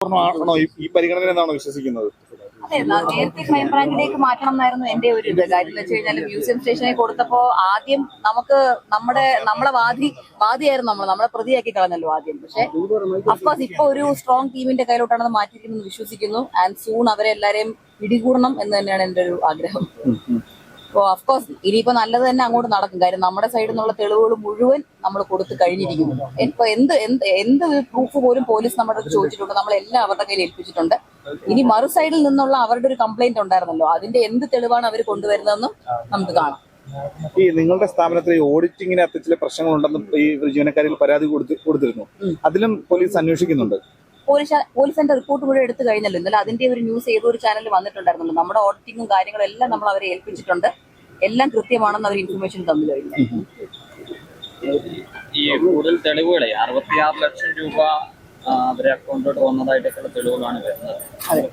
തുടരണമാണോ ഈ പരിഗണന എന്നാണോ വിശ്വസിക്കുന്നത്? അതെ, നേരത്തെ ക്രൈംബ്രാഞ്ചിലേക്ക് മാറ്റണം എന്നായിരുന്നു എന്റെ ഒരു ഇത്. കാര്യം എന്ന് വെച്ച് കഴിഞ്ഞാൽ മ്യൂസിയം സ്റ്റേഷനിൽ കൊടുത്തപ്പോ ആദ്യം നമ്മളെ വാദിയായിരുന്നു നമ്മളെ പ്രതിയാക്കി കളഞ്ഞല്ലോ ആദ്യം. പക്ഷെ അഫ്കോഴ്സ് ഇപ്പൊ ഒരു സ്ട്രോങ് ടീമിന്റെ കയ്യിലോട്ടാണ് മാറ്റിയിരിക്കുന്നത് വിശ്വസിക്കുന്നു. ആൻഡ് സൂൺ അവരെ എല്ലാരെയും പിടികൂടണം എന്ന് തന്നെയാണ് എന്റെ ഒരു ആഗ്രഹം. അപ്പോൾ അഫ്കോഴ്സ് ഇനിയിപ്പോ നല്ലത് തന്നെ അങ്ങോട്ട് നടക്കും. കാര്യം നമ്മുടെ സൈഡിൽ നിന്നുള്ള തെളിവുകൾ മുഴുവൻ നമ്മൾ കൊടുത്ത് കഴിഞ്ഞിരിക്കുന്നു. ഇപ്പൊ എന്ത് പ്രൂഫ് പോലും പോലീസ് നമ്മുടെ ചോദിച്ചിട്ടുണ്ട്, നമ്മളെല്ലാം അവരുടെ കയ്യിൽ ഏൽപ്പിച്ചിട്ടുണ്ട്. ഇനി മറു സൈഡിൽ നിന്നുള്ള അവരുടെ ഒരു കംപ്ലൈന്റ് ഉണ്ടായിരുന്നല്ലോ, അതിന്റെ എന്ത് തെളിവാണ് അവർ കൊണ്ടുവരുന്നതെന്നും നമുക്ക് കാണാം. ഈ നിങ്ങളുടെ സ്ഥാപനത്തിൽ ഓഡിറ്റിങ്ങിനകത്ത് ചില പ്രശ്നങ്ങളുണ്ടെന്നും ഈ ജീവനക്കാരിൽ പരാതി കൊടുത്തിരുന്നു. അതിലും പോലീസ് അന്വേഷിക്കുന്നുണ്ട്. പോലീസിന്റെ റിപ്പോർട്ട് മുഴുവൻ എടുത്തു കഴിഞ്ഞല്ലോ. ഇന്നലെ അതിന്റെ ഒരു ന്യൂസ് ഏതൊരു ചാനലിൽ വന്നിട്ടുണ്ടായിരുന്നല്ലോ. നമ്മുടെ ഓഡിറ്റിങ്ങും കാര്യങ്ങളും എല്ലാം നമ്മൾ അവരെ ഏൽപ്പിച്ചിട്ടുണ്ട്. എല്ലാം കൃത്യമാണെന്ന് അവർ ഇൻഫർമേഷൻ തന്നു കഴിഞ്ഞു. ഈ കൂടുതൽ തെളിവുകളെ 66 ലക്ഷം രൂപ അവരെ അക്കൗണ്ടിലോട്ട് വന്നതായിട്ടൊക്കെയുള്ള തെളിവുകളാണ് വരുന്നത്.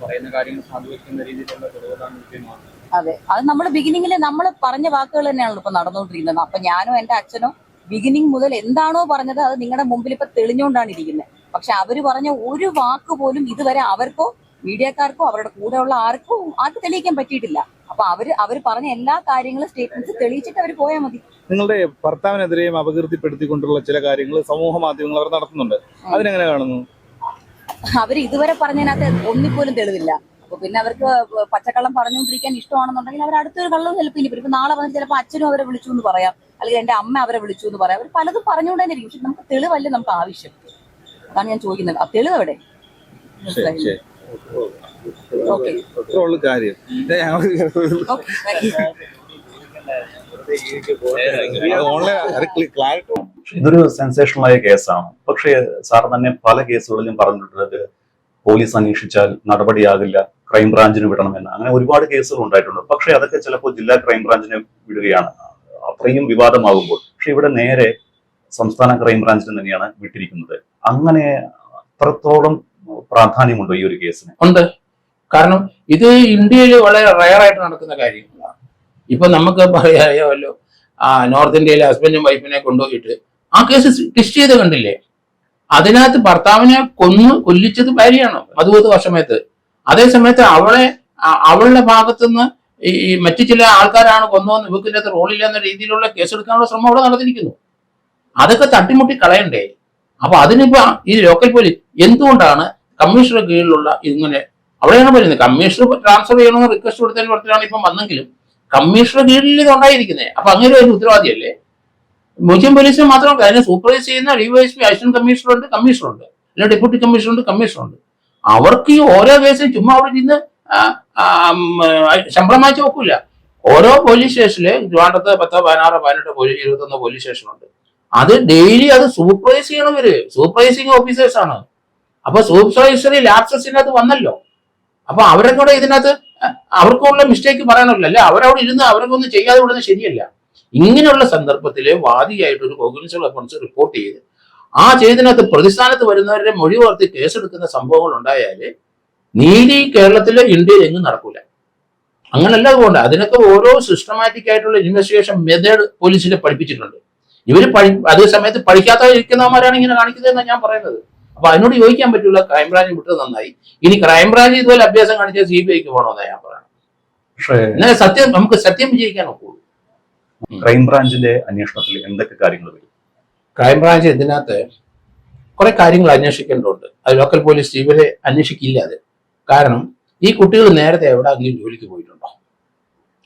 പറയുന്ന കാര്യങ്ങൾ സാധൂകരിക്കുന്ന രീതിയിലുള്ള തെളിവുകളാണ് ലഭ്യമാണ്. അതെ, അത് നമ്മൾ ബിഗിനിങ്ങിൽ നമ്മൾ പറഞ്ഞ വാക്കുകൾ തന്നെയാണല്ലോ ഇപ്പൊ നടന്നുകൊണ്ടിരിക്കുന്നത്. അപ്പൊ ഞാനോ എന്റെ അച്ഛനോ ബിഗിനിങ് മുതൽ എന്താണോ പറഞ്ഞത് അത് നിങ്ങളുടെ മുമ്പിൽ ഇപ്പൊ തെളിഞ്ഞുകൊണ്ടാണ് ഇരിക്കുന്നത്. പക്ഷെ അവര് പറഞ്ഞ ഒരു വാക്ക് പോലും ഇതുവരെ അവർക്കോ മീഡിയക്കാർക്കോ അവരുടെ കൂടെയുള്ള ആർക്കും തെളിയിക്കാൻ പറ്റിയിട്ടില്ല. അപ്പൊ അവര് പറഞ്ഞ എല്ലാ കാര്യങ്ങളും സ്റ്റേറ്റ്മെന്റ്സ് തെളിയിച്ചിട്ട് അവർ പോയാൽ മതി. നിങ്ങളുടെ ഭർത്താവിനെതിരെയും അപകീർത്തിപ്പെടുത്തിക്കൊണ്ടുള്ള ചില കാര്യങ്ങൾ സമൂഹ മാധ്യമങ്ങൾ അവർ നടത്തുന്നുണ്ട്. അതിനെങ്ങനെ കാണുന്നു? അവര് ഇതുവരെ പറഞ്ഞതിനകത്ത് ഒന്നിപ്പോലും തെളിവില്ല. അപ്പൊ പിന്നെ അവർക്ക് പച്ചക്കള്ളം പറഞ്ഞുകൊണ്ടിരിക്കാൻ ഇഷ്ടമാണെന്നുണ്ടെങ്കിൽ അവർ അടുത്തൊരു കള്ളവും ചിലപ്പോൾ ഇനിയിപ്പോ നാളെ വന്നിട്ട് ചിലപ്പോൾ അച്ഛനും അവരെ വിളിച്ചു എന്ന് പറയാം, അല്ലെങ്കിൽ എന്റെ അമ്മ അവരെ വിളിച്ചു എന്ന് പറയാം. അവർ പലതും പറഞ്ഞുകൊണ്ട് തന്നെ ഇരിക്കും. പക്ഷെ നമുക്ക് തെളിവല്ലേ നമുക്ക് ആവശ്യം. അതാണ് ഞാൻ ചോദിക്കുന്നത്. ആ തെളിവ് എവിടെ? ഇതൊരു സെൻസേഷണലായ കേസാണ്. പക്ഷേ സാർ തന്നെ പല കേസുകളിലും പറഞ്ഞിട്ടുള്ളത് പോലീസ് അന്വേഷിച്ചാൽ നടപടിയാകില്ല, ക്രൈംബ്രാഞ്ചിന് വിടണമെന്ന്. അങ്ങനെ ഒരുപാട് കേസുകൾ ഉണ്ടായിട്ടുണ്ട്. പക്ഷെ അതൊക്കെ ചിലപ്പോൾ ജില്ലാ ക്രൈംബ്രാഞ്ചിനെ വിടുകയാണ്, അത്രയും വിവാദമാകുമ്പോൾ. പക്ഷെ ഇവിടെ നേരെ സംസ്ഥാന ക്രൈംബ്രാഞ്ചിന് തന്നെയാണ് വിട്ടിരിക്കുന്നത്. അങ്ങനെ അത്രത്തോളം പ്രാധാന്യമുണ്ടോ ഈ ഒരു കേസിന്? ഉണ്ട്. കാരണം ഇത് ഇന്ത്യയിൽ വളരെ റയറായിട്ട് നടക്കുന്ന കാര്യങ്ങളാണ്. ഇപ്പൊ നമുക്ക് പറയാമല്ലോ, നോർത്ത് ഇന്ത്യയിലെ ഹസ്ബൻഡും വൈഫിനെ കൊണ്ടുപോയിട്ട് ആ കേസ് ടെസ്റ്റ് ചെയ്ത് കണ്ടില്ലേ? അതിനകത്ത് ഭർത്താവിനെ കൊല്ലിച്ചത് ഭാര്യയാണ് 60 വർഷമേത്ത്. അതേ സമയത്ത് അവളുടെ ഭാഗത്തുനിന്ന് ഈ മറ്റു ചില ആൾക്കാരാണ് കൊന്നതെന്ന് ഇവക്കിൻ്റെ റോളില്ല എന്ന രീതിയിലുള്ള കേസെടുക്കാനുള്ള ശ്രമം അവിടെ നടന്നിരിക്കുന്നു. അതൊക്കെ തട്ടിമുട്ടി കളയണ്ടേ? അപ്പൊ അതിനിപ്പോ ഈ ലോക്കൽ പോലീസ് എന്തുകൊണ്ടാണ് കമ്മീഷണറുടെ കീഴിലുള്ള ഇങ്ങനെ അവിടെയാണ് പറയുന്നത്, കമ്മീഷണർ ട്രാൻസ്ഫർ ചെയ്യണമെന്ന് റിക്വസ്റ്റ് കൊടുത്തതിന് പുറത്തിലാണ് ഇപ്പം വന്നെങ്കിലും കമ്മീഷണറുടെ കീഴിൽ ഇത് ഉണ്ടായിരിക്കുന്നത്. അപ്പൊ അങ്ങനെ ഒരു ഉത്തരവാദിയല്ലേ? മ്യൂസിയം പോലീസിന് മാത്രമല്ല, അതിനെ സൂപ്പർവൈസ് ചെയ്യുന്ന DYSP, അസിസ്റ്റന്റ് കമ്മീഷണറുണ്ട്, കമ്മീഷണറുണ്ട്, അല്ലെങ്കിൽ ഡെപ്യൂട്ടി കമ്മീഷണറുണ്ട്, കമ്മീഷണറുണ്ട്. അവർക്ക് ഈ ഓരോ കേസും ചുമ്മാ അവിടെ ഇരുന്ന് ശമ്പളം വാങ്ങിച്ച് നോക്കൂല. ഓരോ പോലീസ് സ്റ്റേഷനില് ട്രിവാൻഡ്രത്ത് 10, 16, 18, 21 പോലീസ് സ്റ്റേഷനുണ്ട്. അത് ഡെയിലി അത് സൂപ്പർവൈസ് ചെയ്യണവര് സൂപ്പർവൈസിങ് ഓഫീസേഴ്സ് ആണ്. അപ്പൊ സൂപ്പർവൈസറി ലാപ്സസിനകത്ത് വന്നല്ലോ. അപ്പൊ അവരെ കൂടെ ഇതിനകത്ത് അവർക്കുള്ള മിസ്റ്റേക്ക് പറയാനല്ല, അല്ലെ അവരവിടെ ഇരുന്ന് അവരൊക്കെ ഒന്നും ചെയ്യാതെ വിടുന്നത് ശരിയല്ല. ഇങ്ങനെയുള്ള സന്ദർഭത്തില് വാദിയായിട്ട് ഒരു കോഗ്നിസബിൾ ഒഫൻസ് റിപ്പോർട്ട് ചെയ്ത് ആ ചെയ്തതിനകത്ത് പ്രതിസ്ഥാനത്ത് വരുന്നവരുടെ മൊഴി വർത്തി കേസെടുക്കുന്ന സംഭവങ്ങൾ ഉണ്ടായാല് നീതി കേരളത്തിലെ ഇന്ത്യയിൽ എങ്ങും നടക്കൂല. അങ്ങനല്ല അതുകൊണ്ട് അതിനൊക്കെ ഓരോ സിസ്റ്റമാറ്റിക് ആയിട്ടുള്ള ഇൻവെസ്റ്റിഗേഷൻ മെത്തേഡ് പോലീസിനെ പഠിപ്പിച്ചിട്ടുണ്ട്. ഇവര് അതേ സമയത്ത് പഠിക്കാത്ത ഇരിക്കുന്നവന്മാരാണ് ഇങ്ങനെ കാണിക്കുന്നതെന്നാണ് ഞാൻ പറയുന്നത്. അപ്പൊ അതിനോട് യോജിക്കാൻ പറ്റില്ല. ക്രൈംബ്രാഞ്ച് വിട്ടത് നന്നായി. ഇനി ക്രൈംബ്രാഞ്ച് ഇതുപോലെ അഭ്യാസം കാണിച്ചാൽ CBIക്ക് പോകണമെന്നാണ് ഞാൻ പറയുന്നത്. പക്ഷേ നമുക്ക് സത്യം വിജയിക്കാൻ ഒക്കുള്ളൂ. ക്രൈംബ്രാഞ്ചിന്റെ അന്വേഷണത്തിൽ എന്തൊക്കെ കാര്യങ്ങൾ വരും? ക്രൈംബ്രാഞ്ച് ഇതിനകത്ത് കുറെ കാര്യങ്ങൾ അന്വേഷിക്കേണ്ടതുണ്ട്. അത് ലോക്കൽ പോലീസ് ഇവരെ അന്വേഷിക്കില്ല. അത് കാരണം ഈ കുട്ടികൾ നേരത്തെ എവിടെയെങ്കിലും ജോലിക്ക് പോയിട്ടുണ്ടോ?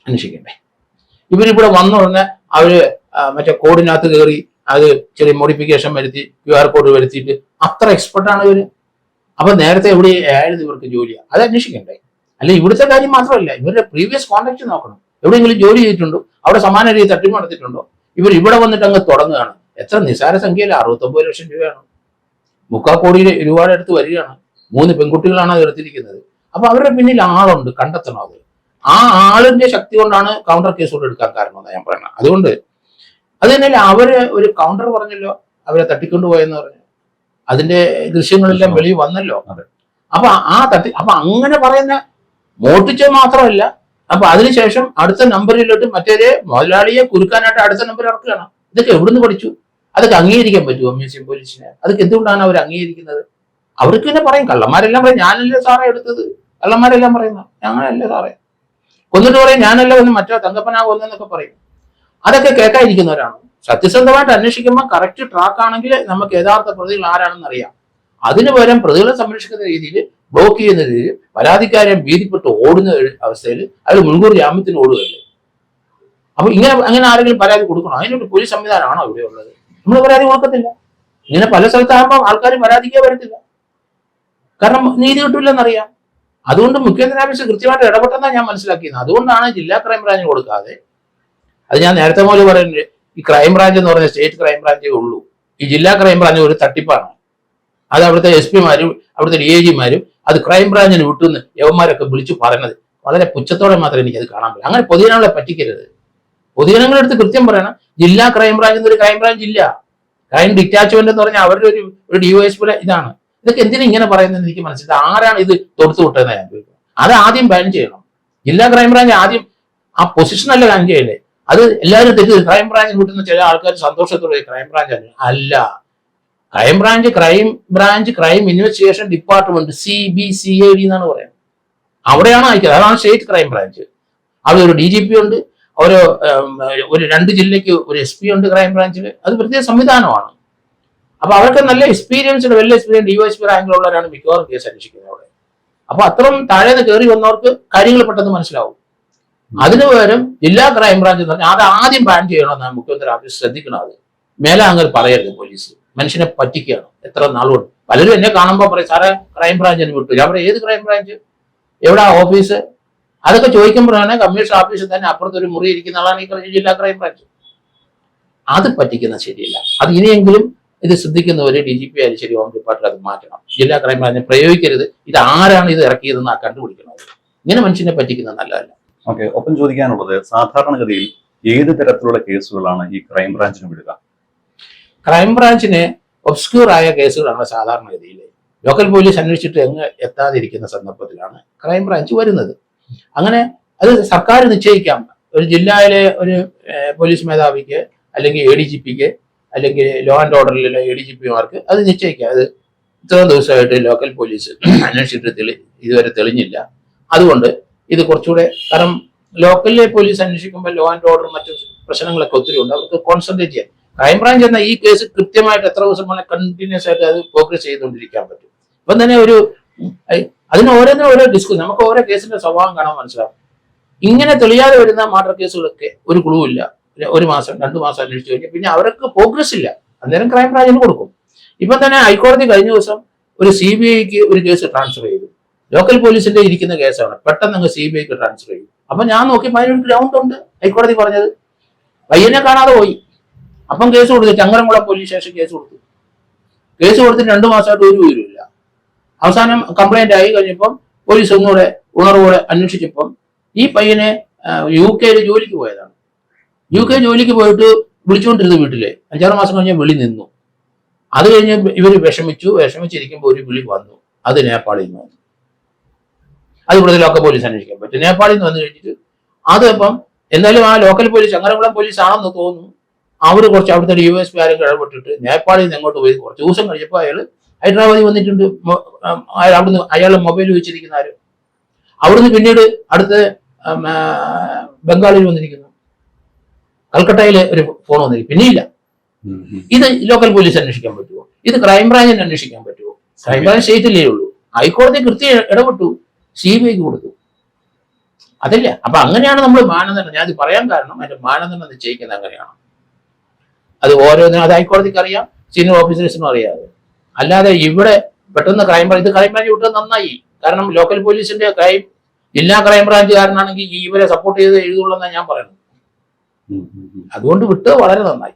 അന്വേഷിക്കണ്ടേ? ഇവരിവിടെ വന്ന ഉടനെ അവര് മറ്റേ കോഡിനകത്ത് കയറി അത് ചെറിയ മോഡിഫിക്കേഷൻ വരുത്തി QR കോഡ് വരുത്തിയിട്ട് അത്ര എക്സ്പെർട്ടാണ് ഇവര്. അപ്പൊ നേരത്തെ എവിടെ ആയിരുന്നു ഇവർക്ക് ജോലിയാണ്? അത് അന്വേഷിക്കണ്ടേ? അല്ലെ ഇവിടുത്തെ കാര്യം മാത്രമല്ല, ഇവരുടെ പ്രീവിയസ് കോണ്ടാക്ട് നോക്കണം. എവിടെയെങ്കിലും ജോലി ചെയ്തിട്ടുണ്ടോ? അവിടെ സമാന രീതി തട്ടിപ്പ് നടത്തിയിട്ടുണ്ടോ? ഇവർ ഇവിടെ വന്നിട്ട് അങ്ങ് തുടങ്ങുകയാണ്. എത്ര നിസ്സാര സംഖ്യയില്ല, 69 ലക്ഷം രൂപയാണ്. 3/4 കോടി രൂപയുടെ അടുത്ത് വരികയാണ്. 3 പെൺകുട്ടികളാണ് അത് എടുത്തിരിക്കുന്നത്. അപ്പൊ അവരുടെ പിന്നിൽ ആളുണ്ട്, കണ്ടെത്തണം. അത് ആ ആളിന്റെ ശക്തി കൊണ്ടാണ് കൗണ്ടർ കേസുകൾ എടുക്കാൻ കാരണം എന്നാണ് ഞാൻ പറയുന്നത്. അതുകൊണ്ട് അത് തന്നെയല്ല, അവര് ഒരു കൗണ്ടർ പറഞ്ഞല്ലോ, അവരെ തട്ടിക്കൊണ്ടുപോയെന്ന് പറഞ്ഞു. അതിന്റെ ദൃശ്യങ്ങളെല്ലാം വെളിയിൽ വന്നല്ലോ. അപ്പൊ അപ്പൊ അങ്ങനെ പറയുന്ന മോട്ടിച്ചത് മാത്രമല്ല, അപ്പൊ അതിനുശേഷം അടുത്ത നമ്പറിലോട്ട് മറ്റേ മുതലാളിയെ കുരുക്കാനായിട്ട് അടുത്ത നമ്പർ ഇറക്കുകയാണ്. ഇതൊക്കെ എവിടുന്ന് പഠിച്ചു? അതൊക്കെ അംഗീകരിക്കാൻ പറ്റുമോ മ്യൂസിയം പോലീസിന്? അതൊക്കെ എന്തുകൊണ്ടാണ് അവർ അംഗീകരിക്കുന്നത്? അവർക്ക് പിന്നെ പറയും, കള്ളന്മാരെല്ലാം പറയും ഞാനല്ലേ സാറേ എടുത്തത്, കള്ളന്മാരെല്ലാം പറയുന്ന ഞങ്ങളല്ലേ സാറേ, കൊന്നിട്ട് പറയും ഞാനല്ല വന്ന് മറ്റോ തങ്കപ്പനാ കൊന്നെന്നൊക്കെ പറയും. അതൊക്കെ കേൾക്കാതിരിക്കുന്നവരാണ്. സത്യസന്ധമായിട്ട് അന്വേഷിക്കുമ്പോൾ കറക്റ്റ് ട്രാക്ക് ആണെങ്കിൽ നമുക്ക് യഥാർത്ഥ പ്രതികൾ ആരാണെന്ന് അറിയാം. അതിനു പകരം പ്രതികളെ സംരക്ഷിക്കുന്ന രീതിയിൽ ബ്ലോക്ക് ചെയ്യുന്ന രീതിയിൽ പരാതിക്കാരൻ ഭീതിപ്പെട്ട് ഓടുന്ന അവസ്ഥയിൽ അയാൾ മുൻകൂർ ജാമ്യത്തിന് ഓടുകയല്ലേ. അപ്പൊ അങ്ങനെ ആരെങ്കിലും പരാതി കൊടുക്കണോ? അതിനൊരു പോലീസ് സംവിധാനമാണോ ഇവിടെ ഉള്ളത്? നമ്മൾ പരാതി കൊടുക്കത്തില്ല. ഇങ്ങനെ പല സ്ഥലത്താകുമ്പോൾ ആൾക്കാർ പരാതിക്കേ വരത്തില്ല, കാരണം നീതി കിട്ടില്ലെന്നറിയാം. അതുകൊണ്ട് മുഖ്യമന്ത്രി ഓഫീസ് കൃത്യമായിട്ട് ഇടപെട്ടെന്നാണ് ഞാൻ മനസ്സിലാക്കിയത്. അതുകൊണ്ടാണ് ജില്ലാ ക്രൈംബ്രാഞ്ചിന് കൊടുക്കാതെ, അത് ഞാൻ നേരത്തെ പോലെ പറയുന്നത്, ഈ ക്രൈംബ്രാഞ്ച് എന്ന് പറഞ്ഞ സ്റ്റേറ്റ് ക്രൈംബ്രാഞ്ചേ ഉള്ളൂ. ഈ ജില്ലാ ക്രൈംബ്രാഞ്ച് ഒരു തട്ടിപ്പാണ്. അത് അവിടുത്തെ SP മാരും അവിടുത്തെ DIG മാരും അത് ക്രൈംബ്രാഞ്ചിന് വിട്ടുന്ന് യവന്മാരൊക്കെ വിളിച്ചു പറയുന്നത് വളരെ പുച്ഛത്തോടെ മാത്രമേ എനിക്കത് കാണാൻ പറ്റും. അങ്ങനെ പൊതുജനങ്ങളെ പറ്റിക്കരുത്. പൊതുജനങ്ങളുടെ അടുത്ത് കൃത്യം പറയണം, ജില്ലാ ക്രൈംബ്രാഞ്ച് എന്നൊരു ക്രൈംബ്രാഞ്ച് ഇല്ല. ക്രൈം ഡിറ്റാച്ച്മെന്റ് എന്ന് പറഞ്ഞാൽ അവരുടെ ഒരു DYSP ഇതാണ്. ഇതൊക്കെ എന്തിനാ ഇങ്ങനെ പറയുന്നത് എനിക്ക് മനസ്സിലായി. ആരാണ് ഇത് തൊടുത്തു വിട്ടതെന്ന് ഞാൻ ചോദിക്കുന്നത്. അത് ആദ്യം ബാൻ ചെയ്യണം. ജില്ലാ ക്രൈംബ്രാഞ്ച് ആദ്യം ആ പൊസിഷനല്ല ബാൻ ചെയ്യല്ലേ. അത് എല്ലാവരും തെറ്റ്. ക്രൈംബ്രാഞ്ചിൽ വിട്ടുന്ന ചില ആൾക്കാർ സന്തോഷത്തോടെ ക്രൈംബ്രാഞ്ച് അല്ല. Crime branch crime investigation department CBCID എന്നാണ് പറയുന്നത്. അവിടെയാണ് അയക്കുന്നത്. അതാണ് സ്റ്റേറ്റ് ക്രൈംബ്രാഞ്ച്. അവിടെ ഒരു DGP ഉണ്ട്, ഒരു 2 ജില്ലയ്ക്ക് ഒരു SP ഉണ്ട് ക്രൈംബ്രാഞ്ചിൽ. അത് പ്രത്യേക സംവിധാനമാണ്. അപ്പൊ അവർക്ക് നല്ല എക്സ്പീരിയൻസ്ഡ് DYSP റാങ്കിലുള്ളവരാണ് മിക്കവാറും കേസ് അന്വേഷിക്കുന്നത് അവിടെ. അപ്പൊ അത്രയും താഴേന്ന് കയറി വന്നവർക്ക് കാര്യങ്ങൾ പെട്ടെന്ന് മനസ്സിലാവും. അതിനു പകരം ജില്ലാ ക്രൈംബ്രാഞ്ച് എന്ന് പറഞ്ഞാൽ അത് ആദ്യം ബാൻ ചെയ്യണമെന്നാണ് മുഖ്യമന്ത്രി ഓഫീസ് ശ്രദ്ധിക്കണം. അത് മേലെ അങ്ങനെ പറയരുത്. പോലീസ് മനുഷ്യനെ പറ്റിക്കുകയാണ് എത്ര നാളുകൊണ്ട്. പലരും എന്നെ കാണുമ്പോൾ പറയും സാറേ ക്രൈംബ്രാഞ്ചിന് വിട്ടു. ഞാൻ പറയും ഏത് ക്രൈംബ്രാഞ്ച്, എവിടെ ഓഫീസ്? അതൊക്കെ ചോദിക്കുമ്പോഴാണ് കമ്മീഷൻ ഓഫീസിൽ തന്നെ അപ്പുറത്തൊരു മുറി ഇരിക്കുന്ന ആളാണ് ഈ ജില്ലാ ക്രൈംബ്രാഞ്ച്. അത് പറ്റിക്കുന്നത് ശരിയല്ല. അത് ഇനിയെങ്കിലും ഇത് ശ്രദ്ധിക്കുന്നവര് DGP ആയാലും ശരി, ഹോം ഡിപ്പാർട്ട്മെന്റ് അത് മാറ്റണം. ജില്ലാ ക്രൈംബ്രാഞ്ചിനെ പ്രയോഗിക്കരുത്. ഇത് ആരാണ് ഇത് ഇറക്കിയതെന്ന് കണ്ടുപിടിക്കണം. ഇങ്ങനെ മനുഷ്യനെ പറ്റിക്കുന്നത് നല്ലതല്ല. ഓക്കെ, ഒപ്പം ചോദിക്കാനുള്ളത്, സാധാരണഗതിയിൽ ഏത് തരത്തിലുള്ള കേസുകളാണ് ഈ ക്രൈംബ്രാഞ്ചിന് വിടുക? ക്രൈംബ്രാഞ്ചിന് ഒബ്സ്ക്യൂർ ആയ കേസുകളാണ് സാധാരണഗതിയിൽ. ലോക്കൽ പോലീസ് അന്വേഷിച്ചിട്ട് എത്താതിരിക്കുന്ന സന്ദർഭത്തിലാണ് ക്രൈംബ്രാഞ്ച് വരുന്നത്. അങ്ങനെ അത് സർക്കാർ നിശ്ചയിക്കാം. ഒരു ജില്ലയിലെ ഒരു പോലീസ് മേധാവിക്ക് അല്ലെങ്കിൽ ADGPക്ക് അല്ലെങ്കിൽ ലോ ആൻഡ് ഓർഡറിലെ ADGPമാർക്ക് അത് നിശ്ചയിക്കാം. അത് ഇത്രയും ദിവസമായിട്ട് ലോക്കൽ പോലീസ് അന്വേഷിച്ചിട്ട് ഇതുവരെ തെളിഞ്ഞില്ല, അതുകൊണ്ട് ഇത് കുറച്ചുകൂടെ, കാരണം ലോക്കലിലെ പോലീസ് അന്വേഷിക്കുമ്പോൾ ലോ ആൻഡ് ഓർഡർ മറ്റു പ്രശ്നങ്ങളൊക്കെ ഒത്തിരി ഉണ്ട്, അവർക്ക് കോൺസെൻട്രേറ്റ് ചെയ്യാം. ക്രൈംബ്രാഞ്ച് എന്ന ഈ കേസ് കൃത്യമായിട്ട് എത്ര ദിവസം വേണം കണ്ടിന്യൂസ് ആയിട്ട് അത് പ്രോഗ്രസ് ചെയ്തുകൊണ്ടിരിക്കാൻ പറ്റും. ഇപ്പം തന്നെ അതിന് ഓരോ ഡിസ്കസ്, നമുക്ക് ഓരോ കേസിന്റെ സ്വഭാവം കാണാൻ മനസ്സിലാവും. ഇങ്ങനെ തെളിയാതെ വരുന്ന മർഡർ കേസുകളൊക്കെ ഒരു ക്ലൂ ഇല്ല, 1 മാസം 2 മാസം അന്വേഷിച്ചു കഴിഞ്ഞാൽ പിന്നെ അവർക്ക് പ്രോഗ്രസ് ഇല്ല, അന്നേരം ക്രൈംബ്രാഞ്ചിന് കൊടുക്കും. ഇപ്പം തന്നെ ഹൈക്കോടതി കഴിഞ്ഞ ദിവസം ഒരു CBIക്ക് ഒരു കേസ് ട്രാൻസ്ഫർ ചെയ്തു. ലോക്കൽ പോലീസിന്റെ ഇരിക്കുന്ന കേസാണ്, പെട്ടെന്ന് അങ്ങ് CBIക്ക് ട്രാൻസ്ഫർ ചെയ്യും. അപ്പൊ ഞാൻ നോക്കിയപ്പോൾ അതിനൊരു ഗ്രൗണ്ട് ഉണ്ട്. ഹൈക്കോടതി പറഞ്ഞത് പയ്യനെ കാണാതെ പോയി. അപ്പം കേസ് കൊടുത്തു, ചങ്ങരംകുളം പോലീസ് സ്റ്റേഷൻ കേസ് കൊടുത്തു. കേസ് കൊടുത്തിട്ട് 2 മാസമായിട്ട് ഒരു വിവരമില്ല. അവസാനം കംപ്ലൈന്റ് ആയി കഴിഞ്ഞപ്പം പോലീസ് ഒന്നുകൂടെ ഉണർവോടെ അന്വേഷിച്ചപ്പം ഈ പയ്യനെ UK ജോലിക്ക് പോയതാണ്. UK ജോലിക്ക് പോയിട്ട് വിളിച്ചുകൊണ്ടിരുന്ന വീട്ടില് 5-6 മാസം കഴിഞ്ഞ വിളി നിന്നു. അത് കഴിഞ്ഞ് ഇവര് വിഷമിച്ചിരിക്കുമ്പോൾ ഒരു വിളി വന്നു. അത് നേപ്പാളിൽ നിന്ന് വന്നു. അത് ഇവിടുത്തെ ലോക്കൽ പോലീസ് അന്വേഷിക്കാൻ പറ്റും. നേപ്പാളിൽ നിന്ന് വന്നു കഴിഞ്ഞിട്ട് അത് ഇപ്പം എന്തായാലും ആ ലോക്കൽ പോലീസ് ചങ്ങരംകുളം പോലീസ് ആണെന്ന് തോന്നുന്നു. അവര് കുറച്ച് അവിടുത്തെ DYSP ആരും ഇടപെട്ടിട്ട് നേപ്പാളിൽ നിന്ന് എങ്ങോട്ട് പോയി. കുറച്ച് ദിവസം കഴിഞ്ഞപ്പോൾ അയാൾ ഹൈദരാബാദിൽ വന്നിട്ടുണ്ട്. അവിടുന്ന് അയാളുടെ മൊബൈൽ വെച്ചിരിക്കുന്ന ആര്, അവിടുന്ന് പിന്നീട് അടുത്ത് ബംഗാളിൽ വന്നിരിക്കുന്നു, കൽക്കട്ടയിൽ ഒരു ഫോൺ വന്നിരിക്കും, പിന്നെയില്ല. ഇത് ലോക്കൽ പോലീസ് അന്വേഷിക്കാൻ പറ്റുമോ? ഇത് ക്രൈംബ്രാഞ്ചിന് അന്വേഷിക്കാൻ പറ്റുമോ? ക്രൈംബ്രാഞ്ച് സ്റ്റേറ്റിലേ ഉള്ളൂ. ഹൈക്കോടതി കൃത്യം ഇടപെട്ടു, CBIക്ക് കൊടുത്തു. അതല്ല. അപ്പൊ അങ്ങനെയാണ് നമ്മൾ മാനദണ്ഡം, ഞാൻ ഇത് പറയാൻ കാരണം അതിന്റെ മാനദണ്ഡം നിശ്ചയിക്കുന്നത് അങ്ങനെയാണ്. അത് ഓരോന്നിനും അത് ഹൈക്കോടതിക്ക് അറിയാം, സീനിയർ ഓഫീസേഴ്സിനും അറിയാതെ. അല്ലാതെ ഇവിടെ പെട്ടെന്ന് ക്രൈംബ്രാഞ്ച് വിട്ടത് നന്നായി. കാരണം ലോക്കൽ പോലീസിന്റെ ജില്ലാ ക്രൈംബ്രാഞ്ചുകാരനാണെങ്കിൽ ഇവരെ സപ്പോർട്ട് ചെയ്ത് എഴുതുള്ളൂ എന്നാണ് ഞാൻ പറയുന്നത്. അതുകൊണ്ട് വിട്ടത് വളരെ നന്നായി.